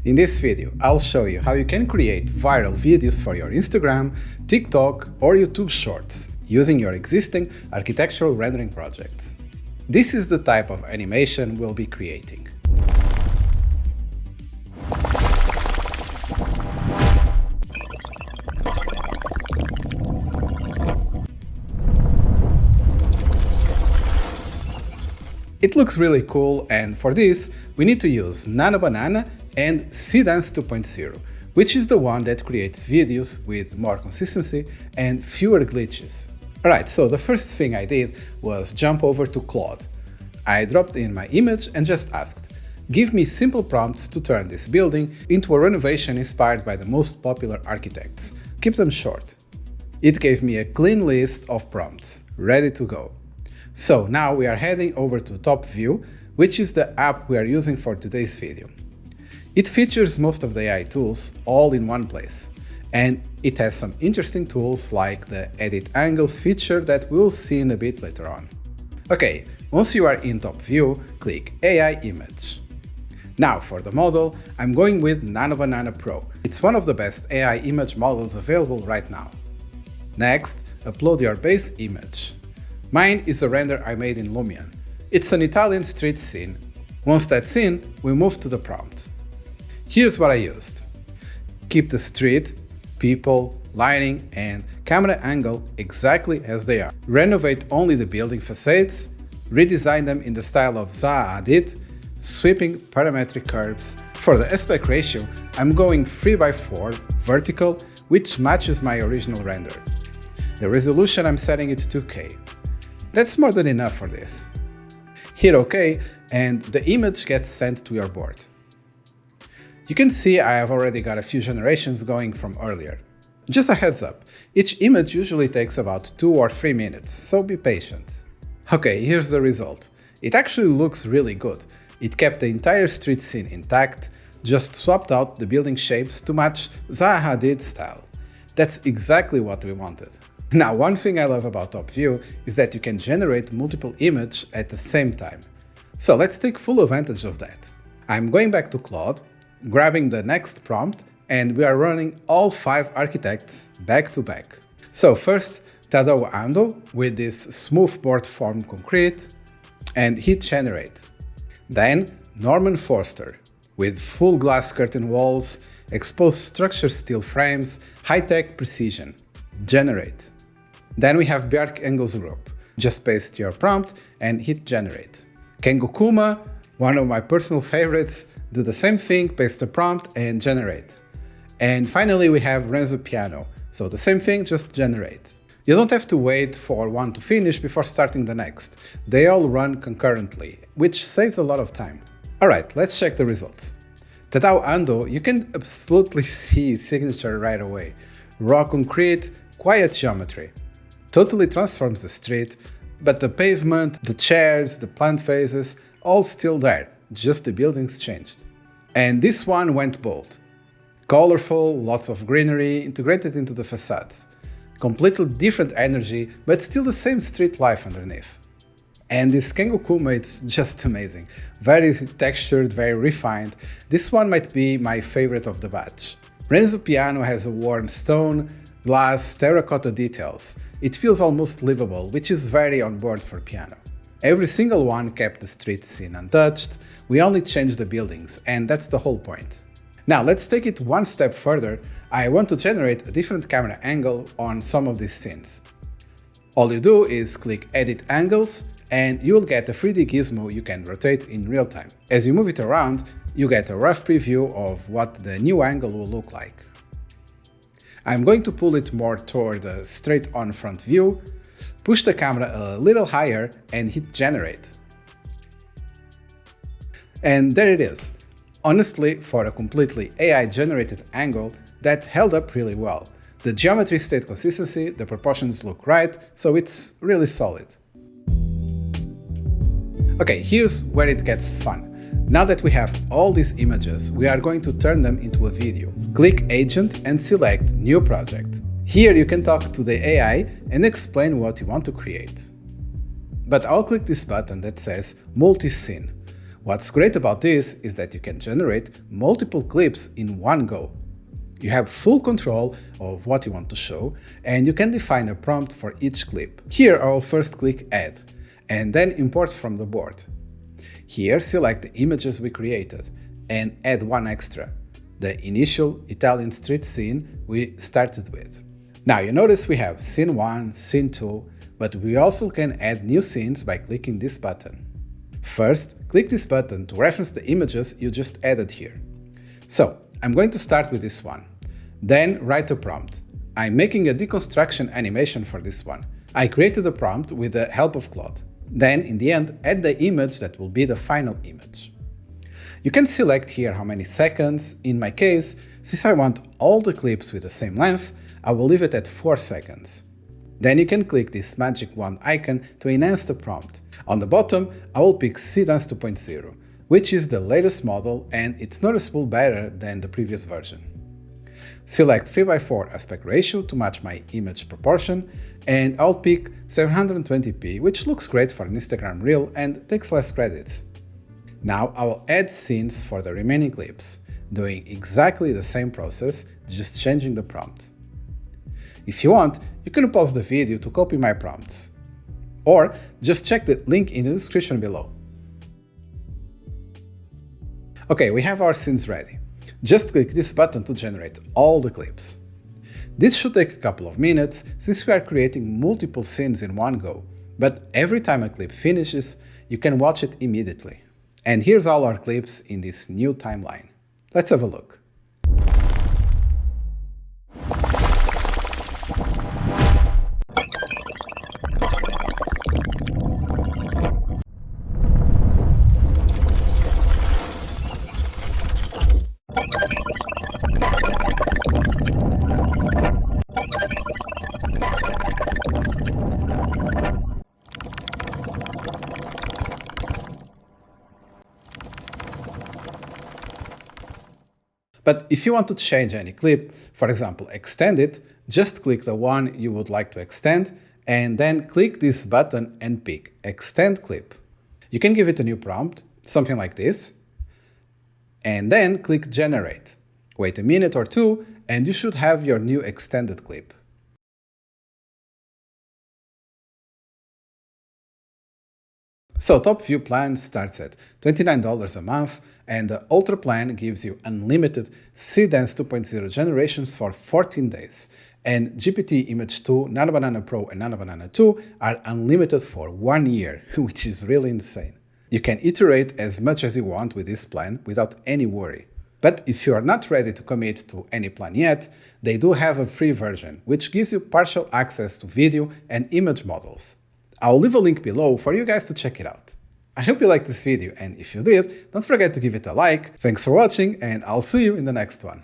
In this video, I'll show you how you can create viral videos for your Instagram, TikTok, or YouTube Shorts using your existing architectural rendering projects. This is the type of animation we'll be creating. It looks really cool, and for this, we need to use Nano Banana and Seedance 2.0, which is the one that creates videos with more consistency and fewer glitches. Alright, so the first thing I did was jump over to Claude. I dropped in my image and just asked, give me simple prompts to turn this building into a renovation inspired by the most popular architects. Keep them short. It gave me a clean list of prompts, ready to go. So now we are heading over to TopView, which is the app we are using for today's video. It features most of the AI tools all in one place, and it has some interesting tools like the Edit Angles feature that we'll see in a bit later on. Okay, once you are in TopView, click AI Image. Now for the model, I'm going with Nano Banana Pro. It's one of the best AI image models available right now. Next, upload your base image. Mine is a render I made in Lumion. It's an Italian street scene. Once that's in, we move to the prompt. Here's what I used. Keep the street, people, lighting, and camera angle exactly as they are. Renovate only the building facades, redesign them in the style of Zaha Hadid, sweeping parametric curves. For the aspect ratio, I'm going 3:4 vertical, which matches my original render. The resolution I'm setting it to 2K. That's more than enough for this. Hit OK, and the image gets sent to your board. You can see I have already got a few generations going from earlier. Just a heads up, each image usually takes about 2 or 3 minutes, so be patient. Okay, here's the result. It actually looks really good. It kept the entire street scene intact, just swapped out the building shapes to match Zaha Hadid's style. That's exactly what we wanted. Now, one thing I love about TopView is that you can generate multiple images at the same time. So let's take full advantage of that. I'm going back to Claude, grabbing the next prompt, and we are running all 5 architects back to back. So first, Tadao Ando with this smoothboard formed concrete, and hit generate. Then Norman Foster with full glass curtain walls, exposed structure steel frames, high-tech precision. Generate. Then we have Bjark Engels Group. Just paste your prompt and hit generate. Kengo Kuma, one of my personal favorites, do the same thing, paste the prompt and generate. And finally we have Renzo Piano, so the same thing, just generate. You don't have to wait for one to finish before starting the next. They all run concurrently, which saves a lot of time. Alright, let's check the results. Tadao Ando, you can absolutely see its signature right away. Raw concrete, quiet geometry. Totally transforms the street, but the pavement, the chairs, the plant vases, all still there, just the buildings changed. And this one went bold. Colorful, lots of greenery integrated into the facades. Completely different energy, but still the same street life underneath. And this Kengo Kuma, it's just amazing. Very textured, very refined. This one might be my favorite of the batch. Renzo Piano has a worn stone, glass, terracotta details. It feels almost livable, which is very on board for piano. Every single one kept the street scene untouched, we only changed the buildings, and that's the whole point. Now let's take it one step further. I want to generate a different camera angle on some of these scenes. All you do is click Edit Angles, and you'll get a 3D gizmo you can rotate in real time. As you move it around, you get a rough preview of what the new angle will look like. I'm going to pull it more toward the straight-on front view, push the camera a little higher and hit generate. And there it is. Honestly, for a completely AI-generated angle, that held up really well. The geometry stayed consistency, the proportions look right, so it's really solid. Okay, here's where it gets fun. Now that we have all these images, we are going to turn them into a video. Click Agent and select New Project. Here you can talk to the AI and explain what you want to create. But I'll click this button that says Multiscene. What's great about this is that you can generate multiple clips in one go. You have full control of what you want to show, and you can define a prompt for each clip. Here I will first click Add, and then import from the board. Here select the images we created, and add one extra, the initial Italian street scene we started with. Now you notice we have scene 1, scene 2, but we also can add new scenes by clicking this button. First, click this button to reference the images you just added here. So, I'm going to start with this one. Then write a prompt. I'm making a deconstruction animation for this one. I created a prompt with the help of Claude. Then, in the end, add the image that will be the final image. You can select here how many seconds. In my case, since I want all the clips with the same length, I will leave it at 4 seconds. Then you can click this magic wand icon to enhance the prompt. On the bottom, I will pick Seedance 2.0, which is the latest model and it's noticeably better than the previous version. Select 3:4 aspect ratio to match my image proportion, and I'll pick 720p, which looks great for an Instagram reel and takes less credits. Now I will add scenes for the remaining clips, doing exactly the same process, just changing the prompt. If you want, you can pause the video to copy my prompts. Or just check the link in the description below. Okay, we have our scenes ready. Just click this button to generate all the clips. This should take a couple of minutes since we are creating multiple scenes in one go, but every time a clip finishes, you can watch it immediately. And here's all our clips in this new timeline. Let's have a look. But if you want to change any clip, for example extend it, just click the one you would like to extend and then click this button and pick Extend Clip. You can give it a new prompt, something like this, and then click Generate. Wait a minute or two and you should have your new extended clip. So TopView plan starts at $29 a month, and the Ultra plan gives you unlimited Seedance 2.0 generations for 14 days, and GPT Image 2, Nano Banana Pro and Nano Banana 2 are unlimited for 1 year, which is really insane. You can iterate as much as you want with this plan without any worry. But if you are not ready to commit to any plan yet, they do have a free version, which gives you partial access to video and image models. I'll leave a link below for you guys to check it out. I hope you liked this video, and if you did, don't forget to give it a like. Thanks for watching, and I'll see you in the next one.